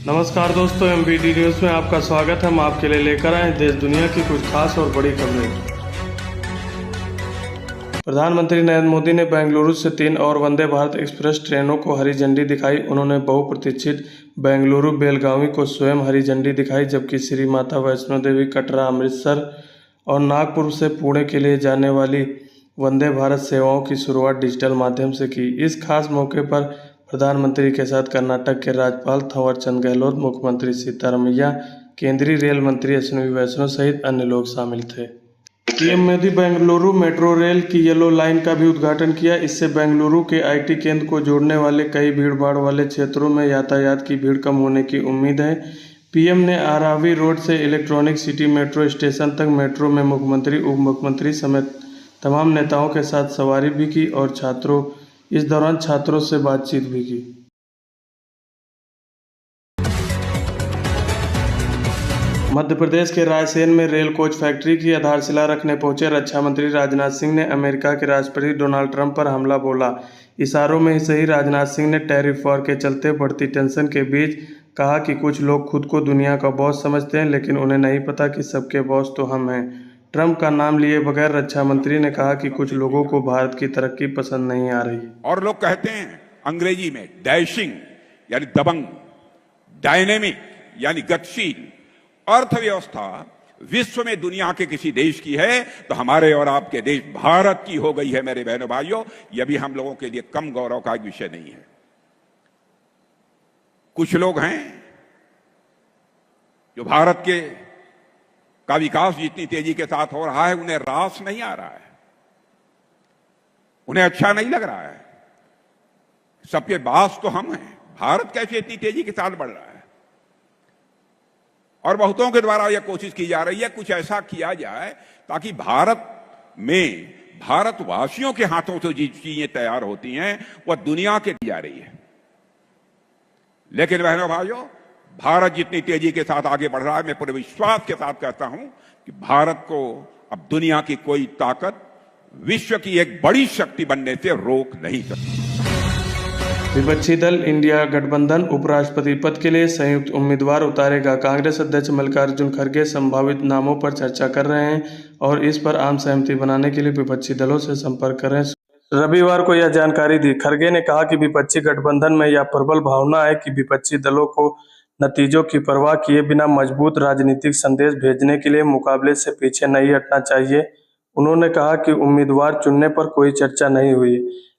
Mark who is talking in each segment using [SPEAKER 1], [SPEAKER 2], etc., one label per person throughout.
[SPEAKER 1] नमस्कार दोस्तों, MBD news में आपका स्वागत है। हम आपके लिए लेकर आए देश दुनिया की कुछ खास और बड़ी खबरें। प्रधानमंत्री नरेंद्र मोदी ने बेंगलुरु से 3 और वंदे भारत एक्सप्रेस ट्रेनों को हरी झंडी दिखाई। उन्होंने बहुप्रतीक्षित बेंगलुरु बेलगावी को स्वयं हरी झंडी दिखाई, जबकि श्री माता वैष्णो देवी, कटरा, अमृतसर और नागपुर से पुणे के लिए जाने वाली वंदे भारत सेवाओं की शुरुआत डिजिटल माध्यम से की। इस खास मौके पर प्रधानमंत्री के साथ कर्नाटक के राज्यपाल थावर चंद गहलोत, मुख्यमंत्री सीतारमैया, केंद्रीय रेल मंत्री अश्विनी वैष्णव सहित अन्य लोग शामिल थे। PM Modi Bengaluru metro rail की येलो लाइन का भी उद्घाटन किया। इससे बेंगलुरु के IT केंद्र को जोड़ने वाले कई भीड़भाड़ वाले क्षेत्रों में यातायात की भीड़ कम होने की उम्मीद है। पीएम ने आरावी रोड से इलेक्ट्रॉनिक सिटी मेट्रो स्टेशन तक मेट्रो में मुख्यमंत्री, उप मुख्यमंत्री समेत तमाम नेताओं के साथ सवारी भी की और इस दौरान छात्रों से बातचीत भी की। मध्य प्रदेश के रायसेन में रेल कोच फैक्ट्री की आधारशिला रखने पहुंचे रक्षा मंत्री राजनाथ सिंह ने अमेरिका के राष्ट्रपति डोनाल्ड ट्रंप पर हमला बोला। इशारों में ही सही, राजनाथ सिंह ने टैरिफ वॉर के चलते बढ़ती टेंशन के बीच कहा कि कुछ लोग खुद को दुनिया का बॉस समझते हैं, लेकिन उन्हें नहीं पता कि सबके बॉस तो हम हैं। ट्रंप का नाम लिए बगैर रक्षा मंत्री ने कहा कि कुछ लोगों को भारत की तरक्की पसंद नहीं आ रही।
[SPEAKER 2] और लोग कहते हैं अंग्रेजी में डैशिंग यानी दबंग, डायनेमिक यानी गतिशील अर्थव्यवस्था विश्व में दुनिया के किसी देश की है तो हमारे और आपके देश भारत की हो गई है। मेरे बहनों भाइयों, यह भी हम लोगों के लिए कम गौरव का विषय नहीं है। कुछ लोग हैं जो भारत का विकास जितनी तेजी के साथ हो रहा है उन्हें रास नहीं आ रहा है, उन्हें अच्छा नहीं लग रहा है। सबके बास तो हम हैं, भारत कैसे इतनी तेजी के साथ बढ़ रहा है। और बहुतों के द्वारा यह कोशिश की जा रही है कुछ ऐसा किया जाए ताकि भारत में भारतवासियों के हाथों से जो चीजें तैयार होती हैं वह दुनिया के दी जा रही है। लेकिन बहनों भाइयों, भारत जितनी तेजी के साथ आगे बढ़ रहा है, मैं पूरे विश्वास के साथ कहता हूं कि भारत को अब दुनिया की कोई ताकत विश्व की एक बड़ी शक्ति बनने से रोक नहीं सकती।
[SPEAKER 1] विपक्षी दल इंडिया गठबंधन उपराष्ट्रपति पद के लिए संयुक्त उम्मीदवार उतारेगा। कांग्रेस अध्यक्ष मल्लिकार्जुन खड़गे संभावित नामों पर चर्चा कर रहे हैं और इस पर आम सहमति बनाने के लिए विपक्षी दलों से संपर्क कर रहे हैं। रविवार को यह जानकारी दी। खड़गे ने कहा कि विपक्षी गठबंधन में यह प्रबल भावना है कि विपक्षी दलों को नतीजों की परवाह किए बिना मजबूत राजनीतिक संदेश भेजने के लिए मुकाबले से पीछे नहीं हटना चाहिए। उन्होंने कहा कि उम्मीदवार चुनने पर कोई चर्चा नहीं हुई,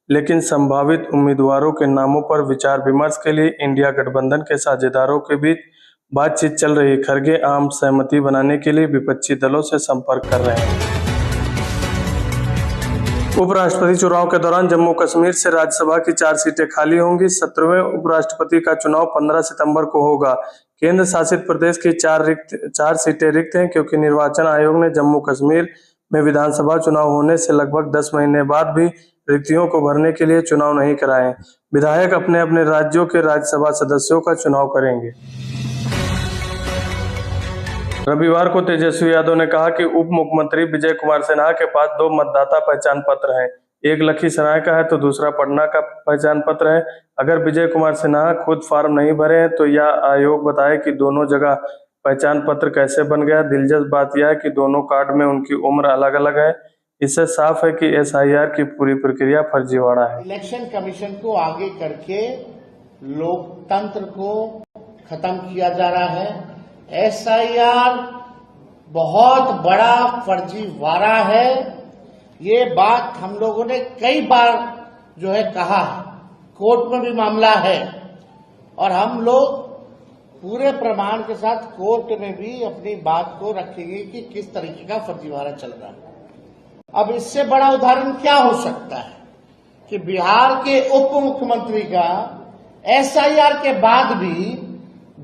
[SPEAKER 1] लेकिन संभावित उम्मीदवारों के नामों पर विचार विमर्श के लिए इंडिया गठबंधन के साझेदारों के बीच बातचीत चल रही है। खड़गे आम सहमति बनाने के लिए विपक्षी दलों से संपर्क कर रहे हैं। उपराष्ट्रपति चुनाव के दौरान जम्मू कश्मीर से राज्यसभा की 4 सीटें खाली होंगी। 17वें उपराष्ट्रपति का चुनाव 15 सितंबर को होगा। केंद्र शासित प्रदेश की 4 सीटें रिक्त हैं क्योंकि निर्वाचन आयोग ने जम्मू कश्मीर में विधानसभा चुनाव होने से लगभग 10 महीने बाद भी रिक्तियों को भरने के लिए चुनाव नहीं कराए। विधायक अपने अपने राज्यों के राज्यसभा सदस्यों का चुनाव करेंगे। रविवार को तेजस्वी यादव ने कहा कि उप मुख्यमंत्री विजय कुमार सिन्हा के पास 2 मतदाता पहचान पत्र हैं। एक लखीसराय का है तो दूसरा पटना का पहचान पत्र है। अगर विजय कुमार सिन्हा खुद फॉर्म नहीं भरे हैं तो यह आयोग बताए कि दोनों जगह पहचान पत्र कैसे बन गया। दिलचस्प बात यह है कि दोनों कार्ड में उनकी उम्र अलग अलग है। इससे साफ है कि SIR की पूरी प्रक्रिया फर्जीवाड़ा है।
[SPEAKER 3] इलेक्शन कमीशन को आगे करके लोकतंत्र को खत्म किया जा रहा है। SIR बहुत बड़ा फर्जीवाड़ा है। ये बात हम लोगों ने कई बार जो है कहा है, कोर्ट में भी मामला है और हम लोग पूरे प्रमाण के साथ कोर्ट में भी अपनी बात को रखेंगे कि किस तरीके का फर्जीवाड़ा चल रहा है। अब इससे बड़ा उदाहरण क्या हो सकता है कि बिहार के उप मुख्यमंत्री का SIR के बाद भी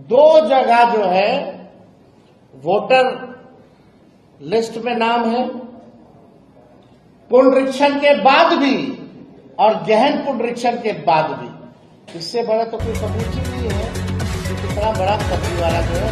[SPEAKER 3] 2 जगह जो है वोटर लिस्ट में नाम है, पुनरीक्षण के बाद भी और गहन पुनरीक्षण के बाद भी। इससे बड़ा तो कोई सबूत ही नहीं है कि कितना बड़ा फर्जीवाड़ा जो है